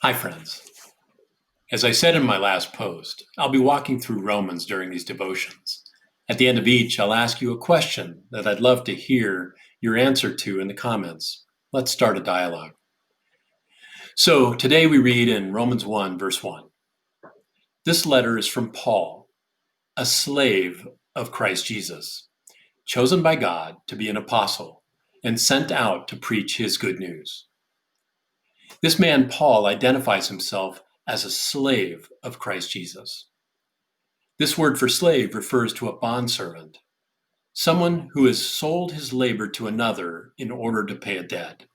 Hi, friends. As I said in my last post, I'll be walking through Romans during these devotions. At the end of each, I'll ask you a question that I'd love to hear your answer to in the comments. Let's start a dialogue. So today we read in Romans 1, verse 1. This letter is from Paul, a slave of Christ Jesus, chosen by God to be an apostle and sent out to preach his good news. This man, Paul, identifies himself as a slave of Christ Jesus. This word for slave refers to a bondservant, someone who has sold his labor to another in order to pay a debt.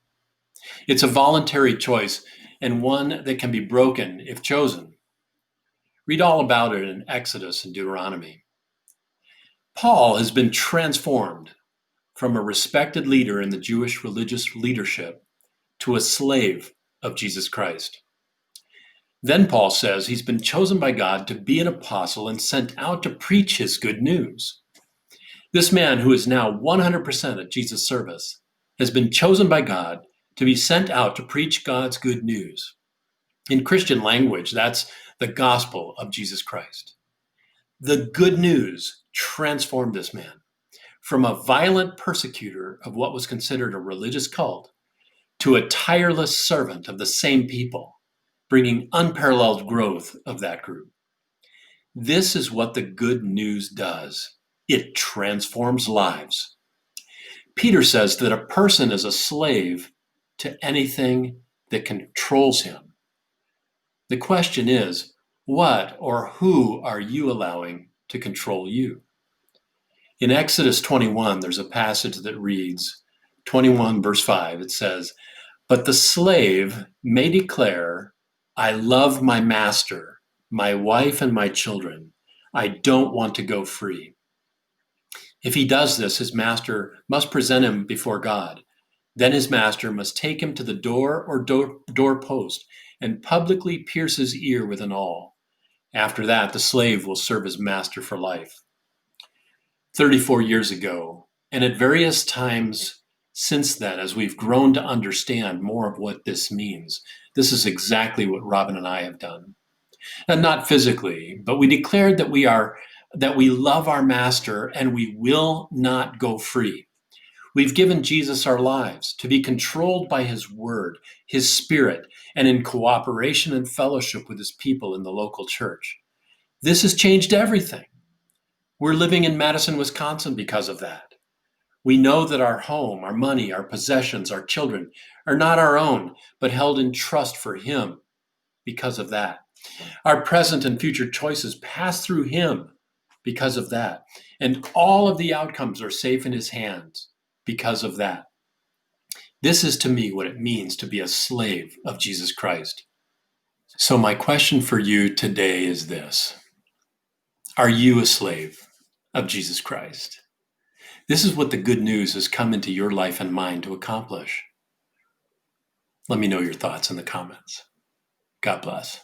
It's a voluntary choice and one that can be broken if chosen. Read all about it in Exodus and Deuteronomy. Paul has been transformed from a respected leader in the Jewish religious leadership to a slave of Jesus Christ. Then Paul says he's been chosen by God to be an apostle and sent out to preach his good news. This man, who is now 100% at Jesus' service, has been chosen by God to be sent out to preach God's good news. In Christian language, that's the gospel of Jesus Christ. The good news transformed this man from a violent persecutor of what was considered a religious cult to a tireless servant of the same people, bringing unparalleled growth of that group. This is what the good news does. It transforms lives. Peter says that a person is a slave to anything that controls him. The question is, what or who are you allowing to control you? In Exodus 21, there's a passage that reads, 21 verse 5, it says, "But the slave may declare, 'I love my master, my wife and my children. I don't want to go free.' If he does this, his master must present him before God. Then his master must take him to the door or doorpost and publicly pierce his ear with an awl. After that, the slave will serve his master for life." 34 years ago, and at various times since then, as we've grown to understand more of what this means, this is exactly what Robin and I have done. And not physically, but we declared that we love our master and we will not go free. We've given Jesus our lives to be controlled by his word, his spirit, and in cooperation and fellowship with his people in the local church. This has changed everything. We're living in Madison, Wisconsin because of that. We know that our home, our money, our possessions, our children are not our own, but held in trust for him because of that. Our present and future choices pass through him because of that. And all of the outcomes are safe in his hands because of that. This is to me what it means to be a slave of Jesus Christ. So my question for you today is this: are you a slave of Jesus Christ? This is what the good news has come into your life and mine to accomplish. Let me know your thoughts in the comments. God bless.